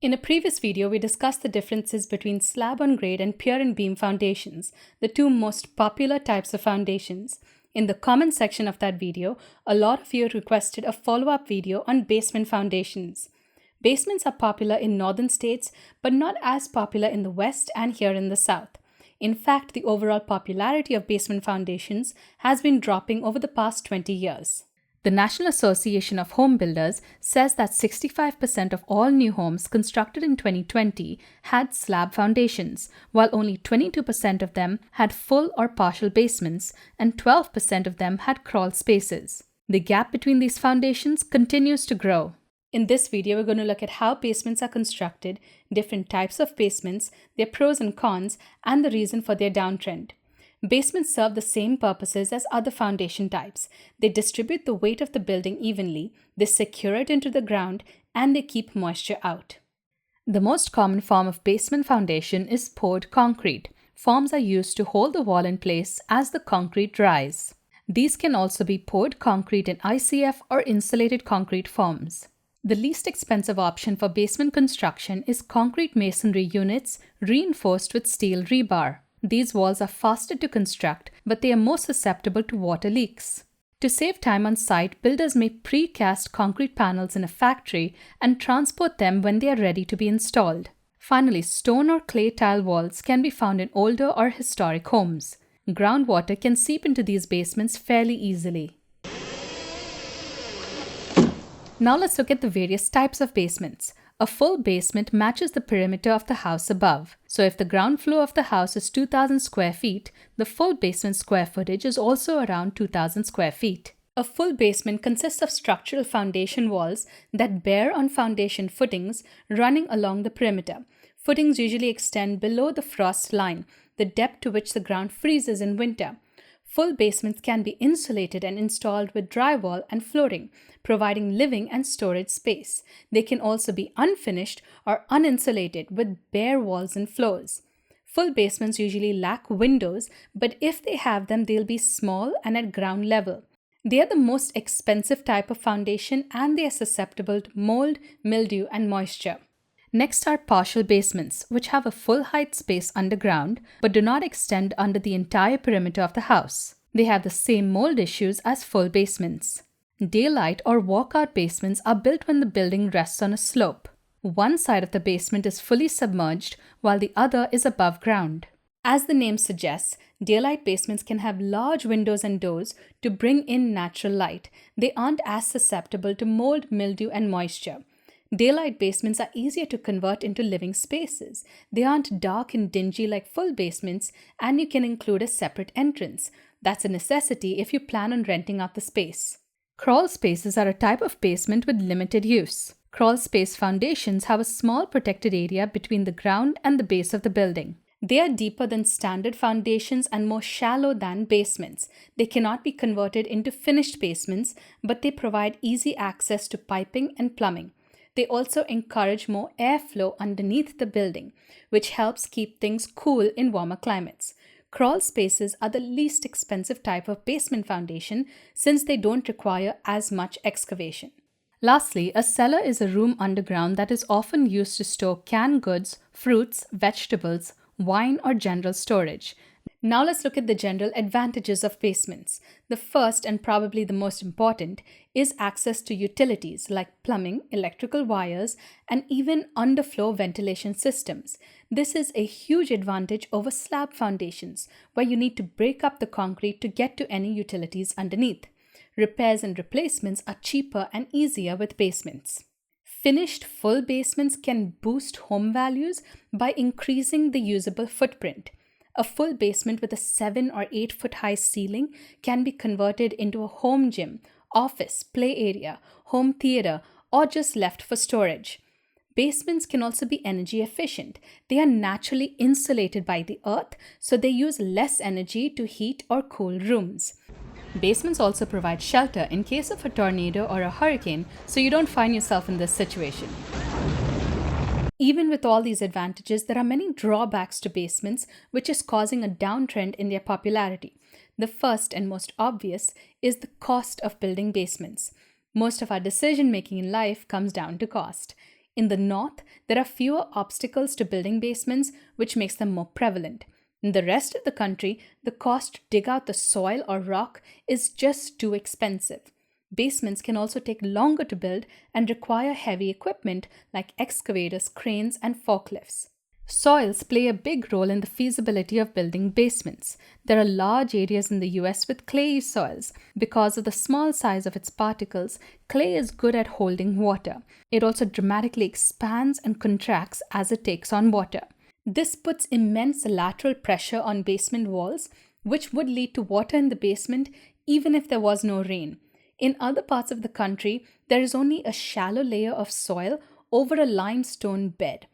In a previous video, we discussed the differences between slab-on-grade and pier-and-beam foundations, the two most popular types of foundations. In the comment section of that video, a lot of you requested a follow-up video on basement foundations. Basements are popular in northern states, but not as popular in the west and here in the south. In fact, the overall popularity of basement foundations has been dropping over the past 20 years. The National Association of Home Builders says that 65% of all new homes constructed in 2020 had slab foundations, while only 22% of them had full or partial basements and 12% of them had crawl spaces. The gap between these foundations continues to grow. In this video, we're going to look at how basements are constructed, different types of basements, their pros and cons, and the reason for their downtrend. Basements serve the same purposes as other foundation types. They distribute the weight of the building evenly, they secure it into the ground, and they keep moisture out. The most common form of basement foundation is poured concrete. Forms are used to hold the wall in place as the concrete dries. These can also be poured concrete in ICF or insulated concrete forms. The least expensive option for basement construction is concrete masonry units reinforced with steel rebar. These walls are faster to construct, but they are more susceptible to water leaks. To save time on site, builders may precast concrete panels in a factory and transport them when they are ready to be installed. Finally, stone or clay tile walls can be found in older or historic homes. Groundwater can seep into these basements fairly easily. Now let's look at the various types of basements. A full basement matches the perimeter of the house above. So if the ground floor of the house is 2,000 square feet, the full basement square footage is also around 2,000 square feet. A full basement consists of structural foundation walls that bear on foundation footings running along the perimeter. Footings usually extend below the frost line, the depth to which the ground freezes in winter. Full basements can be insulated and installed with drywall and flooring, providing living and storage space. They can also be unfinished or uninsulated with bare walls and floors. Full basements usually lack windows, but if they have them, they'll be small and at ground level. They are the most expensive type of foundation and they are susceptible to mold, mildew, and moisture. Next are partial basements, which have a full height space underground but do not extend under the entire perimeter of the house. They have the same mold issues as full basements. Daylight or walkout basements are built when the building rests on a slope. One side of the basement is fully submerged while the other is above ground. As the name suggests, daylight basements can have large windows and doors to bring in natural light. They aren't as susceptible to mold, mildew, and moisture. Daylight basements are easier to convert into living spaces. They aren't dark and dingy like full basements, and you can include a separate entrance. That's a necessity if you plan on renting out the space. Crawl spaces are a type of basement with limited use. Crawl space foundations have a small protected area between the ground and the base of the building. They are deeper than standard foundations and more shallow than basements. They cannot be converted into finished basements, but they provide easy access to piping and plumbing. They also encourage more airflow underneath the building, which helps keep things cool in warmer climates. Crawl spaces are the least expensive type of basement foundation since they don't require as much excavation. Lastly, a cellar is a room underground that is often used to store canned goods, fruits, vegetables, wine, or general storage. Now let's look at the general advantages of basements. The first and probably the most important is access to utilities like plumbing, electrical wires, and even underfloor ventilation systems. This is a huge advantage over slab foundations, where you need to break up the concrete to get to any utilities underneath. Repairs and replacements are cheaper and easier with basements. Finished full basements can boost home values by increasing the usable footprint. A full basement with a 7 or 8 foot high ceiling can be converted into a home gym, office, play area, home theater, or just left for storage. Basements can also be energy efficient. They are naturally insulated by the earth, so they use less energy to heat or cool rooms. Basements also provide shelter in case of a tornado or a hurricane, so you don't find yourself in this situation. Even with all these advantages, there are many drawbacks to basements, which is causing a downtrend in their popularity. The first and most obvious is the cost of building basements. Most of our decision-making in life comes down to cost. In the north, there are fewer obstacles to building basements, which makes them more prevalent. In the rest of the country, the cost to dig out the soil or rock is just too expensive. Basements can also take longer to build and require heavy equipment like excavators, cranes, and forklifts. Soils play a big role in the feasibility of building basements. There are large areas in the US with clayey soils. Because of the small size of its particles, clay is good at holding water. It also dramatically expands and contracts as it takes on water. This puts immense lateral pressure on basement walls, which would lead to water in the basement even if there was no rain. In other parts of the country, there is only a shallow layer of soil over a limestone bed.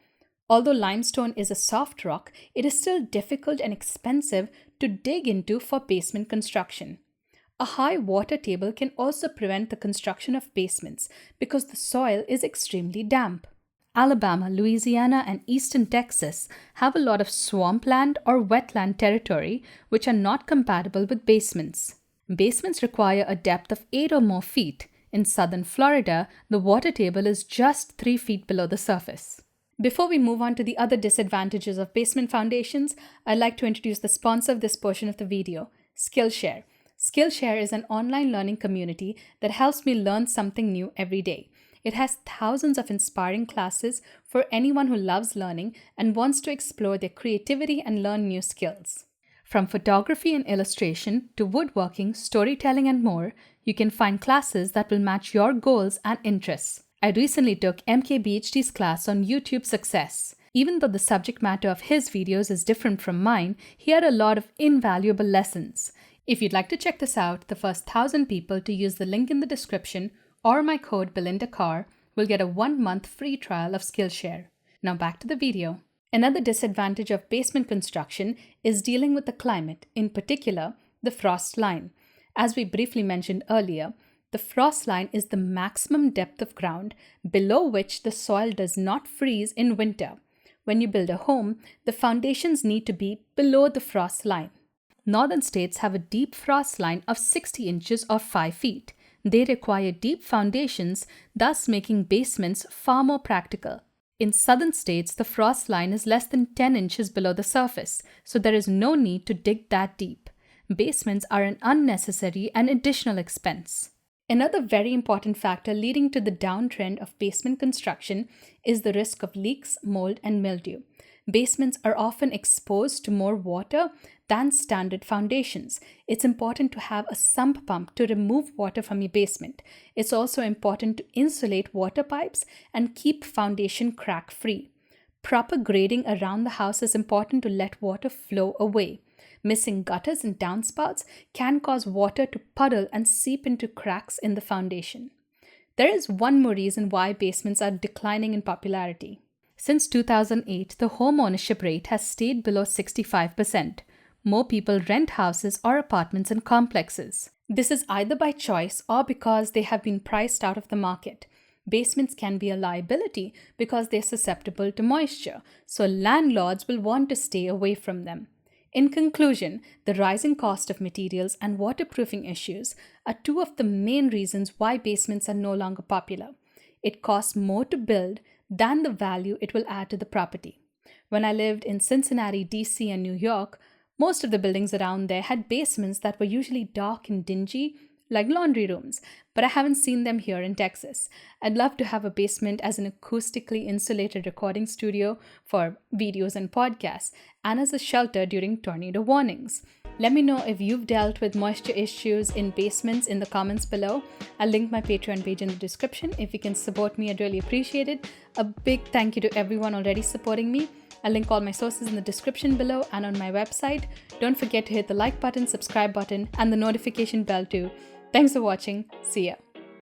Although limestone is a soft rock, it is still difficult and expensive to dig into for basement construction. A high water table can also prevent the construction of basements because the soil is extremely damp. Alabama, Louisiana, and eastern Texas have a lot of swampland or wetland territory which are not compatible with basements. Basements require a depth of 8 or more feet. In southern Florida, the water table is just 3 feet below the surface. Before we move on to the other disadvantages of basement foundations, I'd like to introduce the sponsor of this portion of the video, Skillshare. Skillshare is an online learning community that helps me learn something new every day. It has thousands of inspiring classes for anyone who loves learning and wants to explore their creativity and learn new skills. From photography and illustration to woodworking, storytelling, and more, you can find classes that will match your goals and interests. I recently took MKBHD's class on YouTube Success. Even though the subject matter of his videos is different from mine, he had a lot of invaluable lessons. If you'd like to check this out, the first 1,000 people to use the link in the description or my code BelindaCarr will get a 1-month free trial of Skillshare. Now back to the video. Another disadvantage of basement construction is dealing with the climate, in particular, the frost line. As we briefly mentioned earlier, the frost line is the maximum depth of ground below which the soil does not freeze in winter. When you build a home, the foundations need to be below the frost line. Northern states have a deep frost line of 60 inches or 5 feet. They require deep foundations, thus making basements far more practical. In southern states, the frost line is less than 10 inches below the surface, so there is no need to dig that deep. Basements are an unnecessary and additional expense. Another very important factor leading to the downtrend of basement construction is the risk of leaks, mold, and mildew. Basements are often exposed to more water than standard foundations. It's important to have a sump pump to remove water from your basement. It's also important to insulate water pipes and keep foundation crack-free. Proper grading around the house is important to let water flow away. Missing gutters and downspouts can cause water to puddle and seep into cracks in the foundation. There is one more reason why basements are declining in popularity. Since 2008, the home ownership rate has stayed below 65%. More people rent houses or apartments in complexes. This is either by choice or because they have been priced out of the market. Basements can be a liability because they're susceptible to moisture, so landlords will want to stay away from them. In conclusion, the rising cost of materials and waterproofing issues are two of the main reasons why basements are no longer popular. It costs more to build than the value it will add to the property. When I lived in Cincinnati, DC, and New York, most of the buildings around there had basements that were usually dark and dingy, like laundry rooms, but I haven't seen them here in Texas. I'd love to have a basement as an acoustically insulated recording studio for videos and podcasts, and as a shelter during tornado warnings. Let me know if you've dealt with moisture issues in basements in the comments below. I'll link my Patreon page in the description. If you can support me, I'd really appreciate it. A big thank you to everyone already supporting me. I'll link all my sources in the description below and on my website. Don't forget to hit the like button, subscribe button, and the notification bell too. Thanks for watching. See ya.